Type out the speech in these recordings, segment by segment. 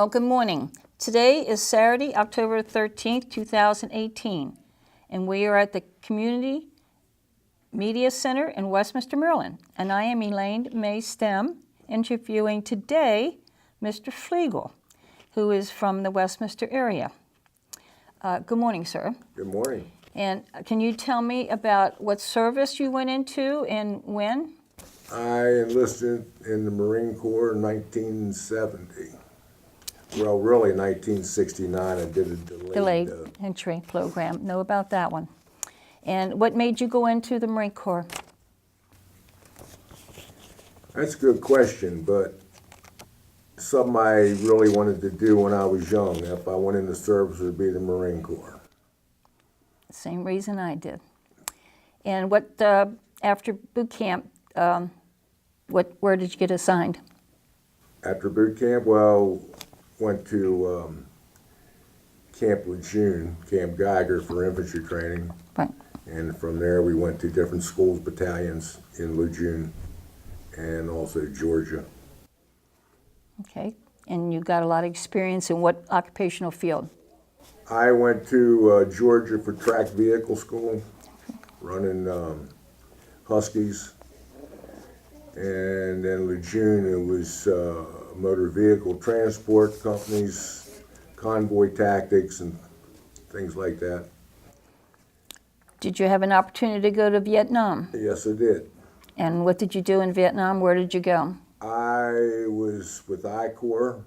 Well, good morning. Today is Saturday, October 13th, 2018, and we are at the Community Media Center in Westminster, Maryland. And I am Elaine May Stem, interviewing today Mr. Fleagle, who is from the Westminster area. Good morning, sir. Good morning. And can you tell me about what service you went into and when? I enlisted in the Marine Corps in 1970. Well, really 1969. I did a Delayed entry program. Know about that one. And what made you go into the Marine Corps? That's a good question, but something I really wanted to do when I was young. If I went into service, it would be the Marine Corps. Same reason I did. And what after boot camp, where did you get assigned? After boot camp, well, went to Camp Lejeune, Camp Geiger for infantry training. Right. And from there we went to different schools, battalions in Lejeune and also Georgia. Okay. And you got a lot of experience in what occupational field? I went to Georgia for track vehicle school, running Huskies. And then Lejeune, it was motor vehicle transport companies, convoy tactics, and things like that. Did you have an opportunity to go to Vietnam? Yes, I did. And what did you do in Vietnam? Where did you go? I was with I Corps.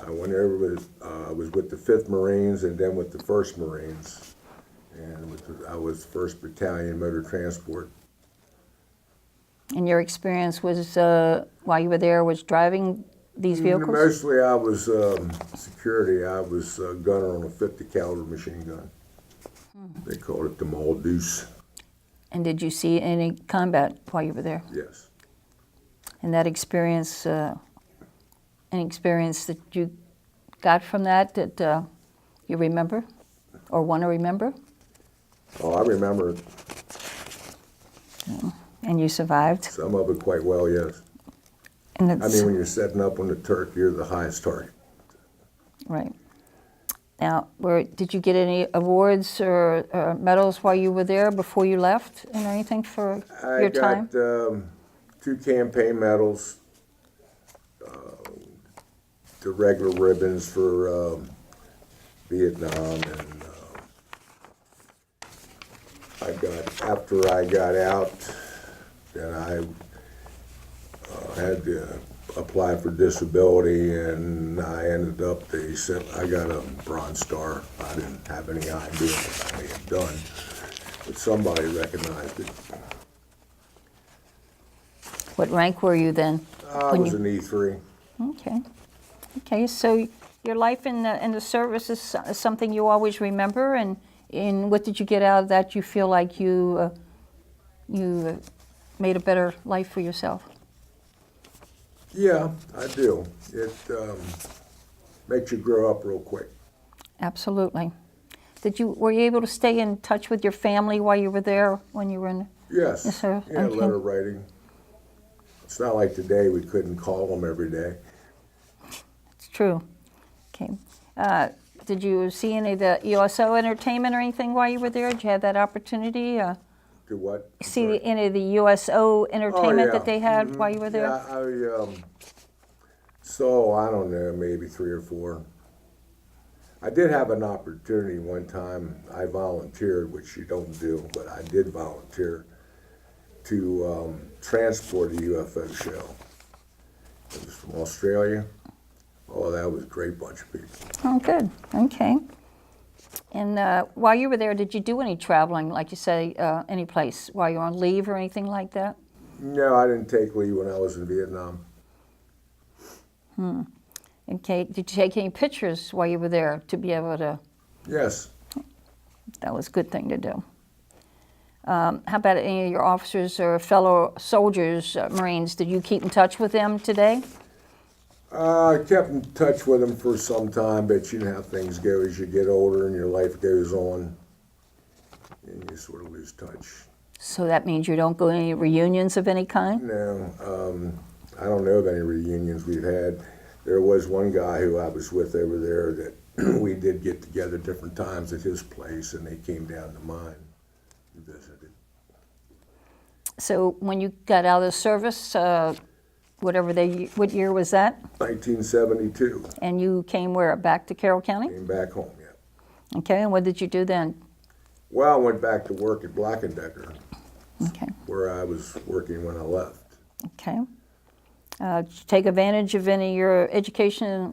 I went over with, I was with the 5th Marines and then with the 1st Marines. And I was 1st Battalion Motor Transport. And your experience was, while you were there, was driving these vehicles? Mostly I was security. I was a gunner on a 50 caliber machine gun. They called it the Muldoose. And did you see any combat while you were there? Yes. And that experience, any experience that you got from that you remember or want to remember? Oh, I remember it. And you survived? Some of it quite well, yes. And I mean, when you're setting up on the Turk, you're the highest target. Right. Now, did you get any awards or medals while you were there before you left and anything for your time? I got 2 campaign medals, the regular ribbons for Vietnam, and after I got out, then I had to apply for disability, and I ended up, they said I got a Bronze Star. I didn't have any idea what I may have done, but somebody recognized it. What rank were you then? I was an E3. Okay. Okay, so your life in the service is something you always remember, and what did you get out of that you feel like you made a better life for yourself? Yeah, I do. It makes you grow up real quick. Absolutely. Were you able to stay in touch with your family while you were there when you were in? Yes. Yes, sir. Yeah, Okay. letter writing. It's not like today we couldn't call them every day. It's true. Okay. Did you see any of the USO entertainment or anything while you were there? Did you have that opportunity? To what? See any of the USO entertainment that they had while you were there? Yeah, I saw, I don't know, maybe 3 or 4. I did have an opportunity one time. I volunteered, which you don't do, but I did volunteer to transport a UFO show. It was from Australia. Oh, that was a great bunch of people. Oh, good. Okay. And while you were there, did you do any traveling, like you say, any place while you were on leave or anything like that? No, I didn't take leave when I was in Vietnam. Okay. Did you take any pictures while you were there to be able to? Yes. That was a good thing to do. How about any of your officers or fellow soldiers, Marines? Did you keep in touch with them today? I kept in touch with them for some time, but you know how things go as you get older and your life goes on, and you sort of lose touch. So that means you don't go to any reunions of any kind? No, I don't know of any reunions we've had. there was one guy who I was with over there that we did get together different times at his place, and they came down to mine and visited. So when you got out of the service, what year was that? 1972. And you came where? Back to Carroll County? Came back home, yeah. Okay, and what did you do then? Well, I went back to work at Black & Decker, Okay, where I was working when I left. okay. Did you take advantage of any of your education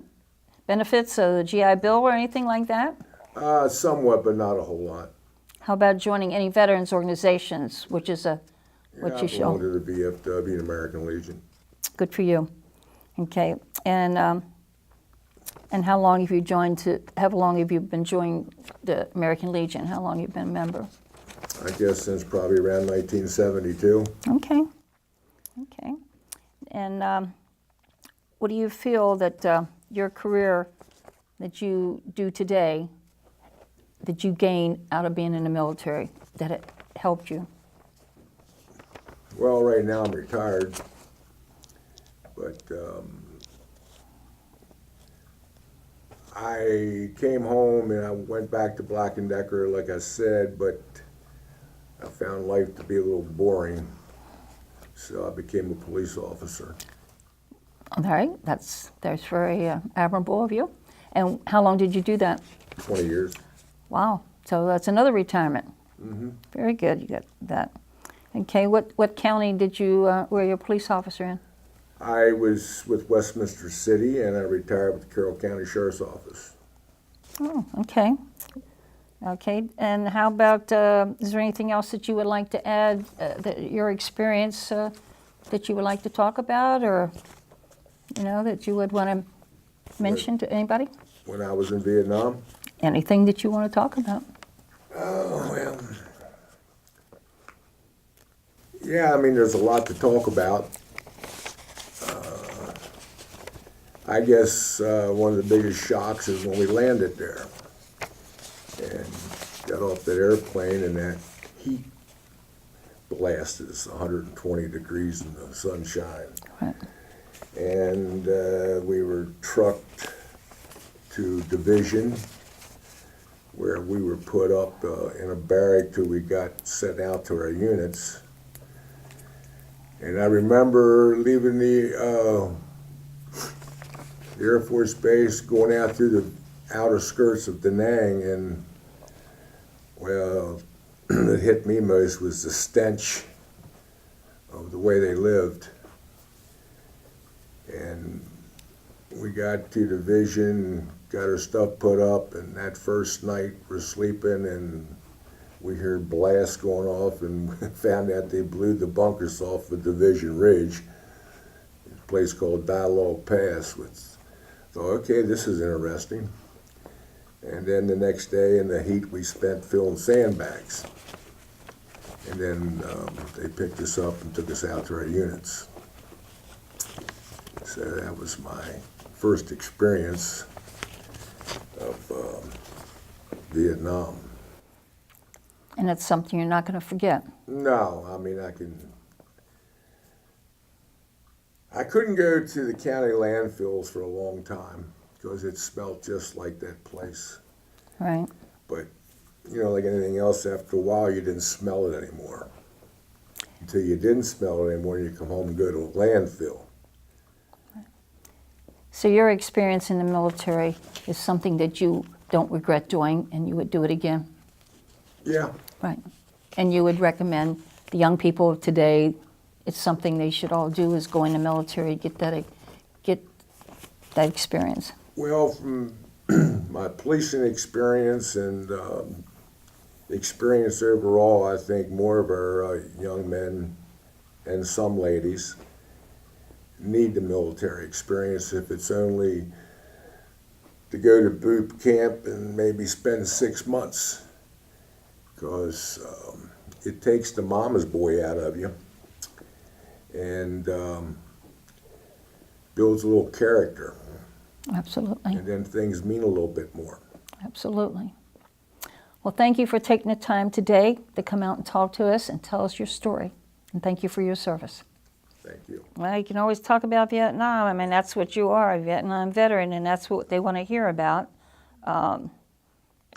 benefits, the GI Bill or anything like that? Somewhat, but not a whole lot. How about joining any veterans organizations, which is Yeah, what I you belong show? to the VFW, and American Legion. Good for you. Okay, and how long have you been joining the American Legion? How long have you been a member? I guess since probably around 1972. Okay, okay. And what do you feel that your career that you do today, that you gain out of being in the military, that it helped you? Well, right now I'm retired, but I came home and I went back to Black & Decker, like I said, but I found life to be a little boring, so I became a police officer. All right, that's very admirable of you. And how long did you do that? 20 years. Wow, so that's another retirement. Mm-hmm. Very good, you got that. Okay, what county did you, were you a police officer in? I was with Westminster City, and I retired with the Carroll County Sheriff's Office. Oh, okay. Okay, and how about, is there anything else that you would like to add, your experience that you would like to talk about, or, that you would want to mention to anybody? When I was in Vietnam? Anything that you want to talk about? Oh, well. Yeah, I mean, there's a lot to talk about. I guess one of the biggest shocks is when we landed there and got off that airplane, and that heat blasted us 120 degrees in the sunshine. Right. And we were trucked to Division, where we were put up in a barrack till we got sent out to our units. And I remember leaving the Air Force Base, going out through the outer skirts of Da Nang, and, well, what hit me most was the stench of the way they lived. And we got to Division, got our stuff put up, and that first night we're sleeping, and we heard blasts going off, and found out they blew the bunkers off of Division Ridge, a place called Dialogue Pass. Thought, okay, this is interesting. And then the next day in the heat, we spent filling sandbags. And then they picked us up and took us out to our units. So that was my first experience of Vietnam. And it's something you're not going to forget. No, I mean, I couldn't go to the county landfills for a long time because it smelled just like that place. Right. But, like anything else, after a while you didn't smell it anymore. Until you didn't smell it anymore, you come home and go to a landfill. So your experience in the military is something that you don't regret doing, and you would do it again? Yeah. Right. And you would recommend the young people of today, it's something they should all do, is go in the military, get that experience? Well, from my policing experience and experience overall, I think more of our young men and some ladies need the military experience, if it's only to go to boot camp and maybe spend 6 months, because it takes the mama's boy out of you and builds a little character. Absolutely. And then things mean a little bit more. Absolutely. Well, thank you for taking the time today to come out and talk to us and tell us your story. And thank you for your service. Thank you. Well, you can always talk about Vietnam. I mean, that's what you are, a Vietnam veteran, and that's what they want to hear about.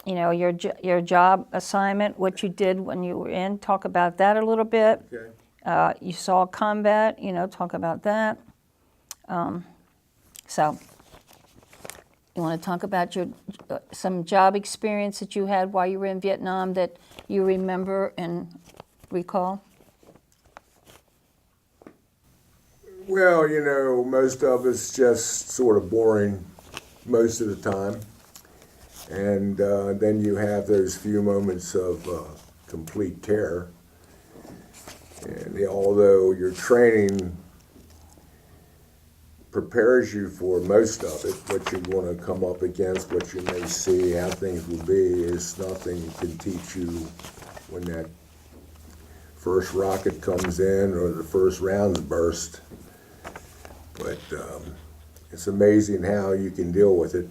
You know, your job assignment, what you did when you were in. Talk about that a little bit. Okay. You saw combat. You know, talk about that. So, you want to talk about your some job experience that you had while you were in Vietnam that you remember and recall? Well, you know, most of it's just sort of boring most of the time. And then you have those few moments of complete terror. And although your training prepares you for most of it, what you're going to come up against, what you may see, how things will be, is nothing can teach you when that first rocket comes in or the first rounds burst. But it's amazing how you can deal with it.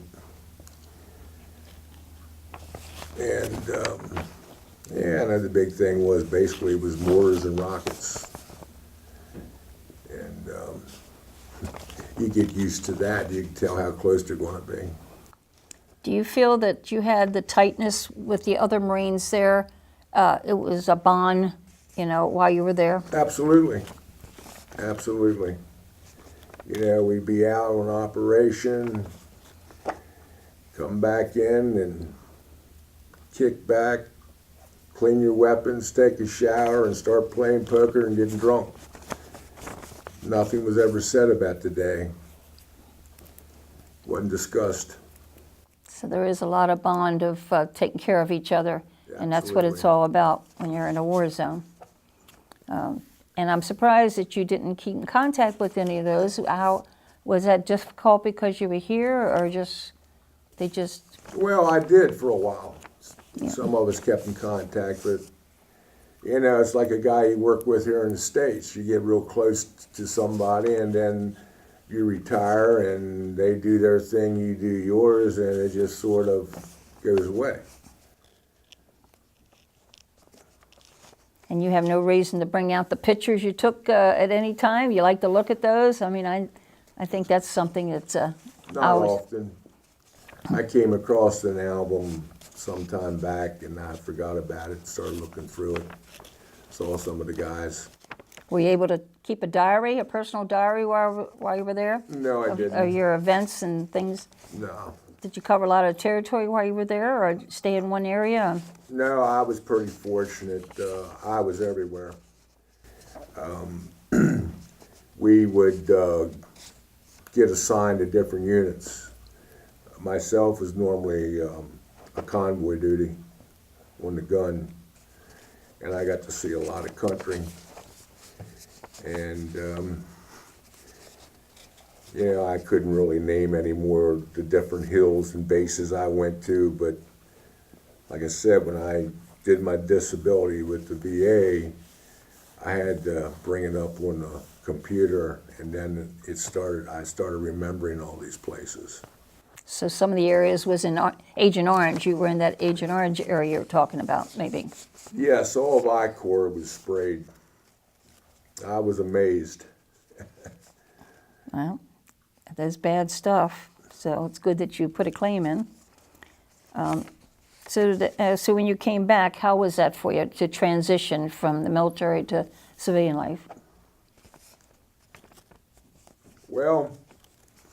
And yeah, another big thing was basically it was mortars and rockets. And you get used to that. You can tell how close they're going to be. Do you feel that you had the tightness with the other Marines there? It was a bond, you know, while you were there? Absolutely. Absolutely. You know, we'd be out on operation, come back in and kick back, clean your weapons, take a shower, and start playing poker and getting drunk. Nothing was ever said about the day. Wasn't discussed. So there is a lot of bond of taking care of each other, and that's what it's Absolutely. all about when you're in a war zone. And I'm surprised that you didn't keep in contact with any of those. How was that difficult because you were here, or they just? Well, I did for a while. Yeah. Some of us kept in contact, but you know, it's like a guy you work with here in the States. You get real close to somebody, and then you retire, and they do their thing, you do yours, and it just sort of goes away. And you have no reason to bring out the pictures you took at any time? You like to look at those? I mean, I think that's something that's Not always. often. I came across an album some time back, and I forgot about it. Started looking through it. Saw some of the guys. Were you able to keep a diary, a personal diary while you were there? No, I Of didn't. your events and things? No. Did you cover a lot of territory while you were there, or stay in one area? No, I was pretty fortunate. I was everywhere. We would get assigned to different units. Myself was normally a convoy duty on the gun, and I got to see a lot of country. And you know, I couldn't really name any more of the different hills and bases I went to, but like I said, when I did my disability with the VA, I had to bring it up on the computer, and then I started remembering all these places. So some of the areas was in Agent Orange. You were in that Agent Orange area you're talking about, maybe. Yes, all of I-Corps was sprayed. I was amazed. Well, that's bad stuff. So it's good that you put a claim in. So when you came back, how was that for you to transition from the military to civilian life? Well,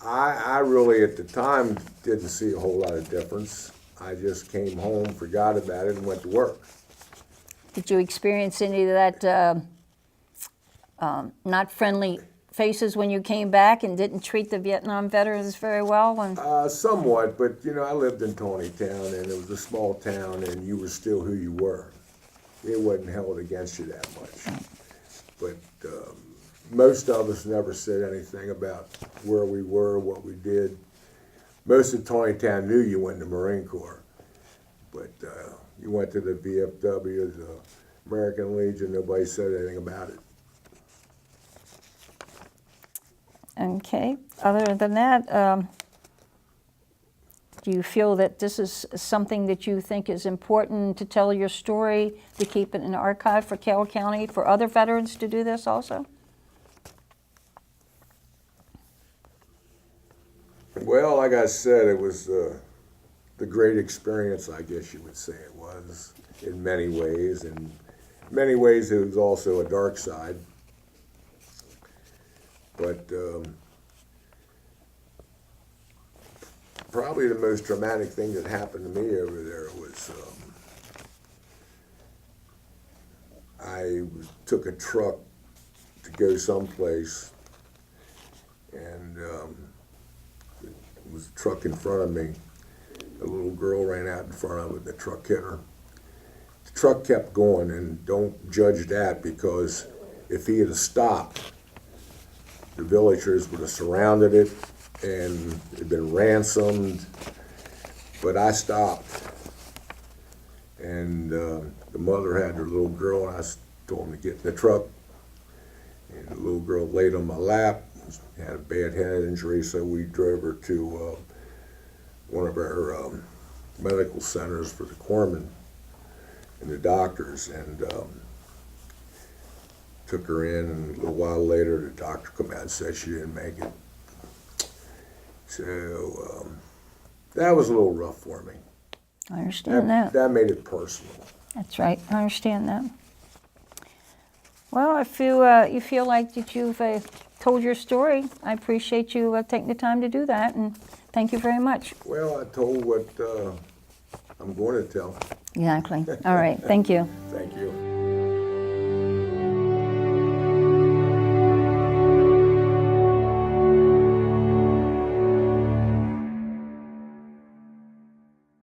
I really at the time didn't see a whole lot of difference. I just came home, forgot about it, and went to work. Did you experience any of that not friendly faces when you came back and didn't treat the Vietnam veterans very well? Somewhat, but you know, I lived in Tawnytown, and it was a small town, and you were still who you were. It wasn't held against you that much. But most of us never said anything about where we were, what we did. Most of Tawnytown knew you went to the Marine Corps, but you went to the VFW, the American Legion, nobody said anything about it. Okay. Other than that, do you feel that this is something that you think is important to tell your story, to keep it in the archive for Carroll County, for other veterans to do this also? Well, like I said, it was the great experience, I guess you would say it was, in many ways. In many ways, it was also a dark side. But probably the most traumatic thing that happened to me over there was I took a truck to go someplace, and it was a truck in front of me. A little girl ran out in front of it, and the truck hit her. The truck kept going, and don't judge that, because if he had stopped, the villagers would have surrounded it and it had been ransomed. But I stopped, and the mother had her little girl, and I told him to get in the truck. And the little girl laid on my lap, had a bad head injury, so we drove her to one of our medical centers for the corpsmen and the doctors, and took her in, and a little while later the doctor came out and said she didn't make it. So that was a little rough for me. I understand that. That made it personal. That's right. I understand that. Well, if you feel like that you've told your story, I appreciate you taking the time to do that, and thank you very much. Well, I told what I'm going to tell. Exactly. All right. Thank you. Thank you.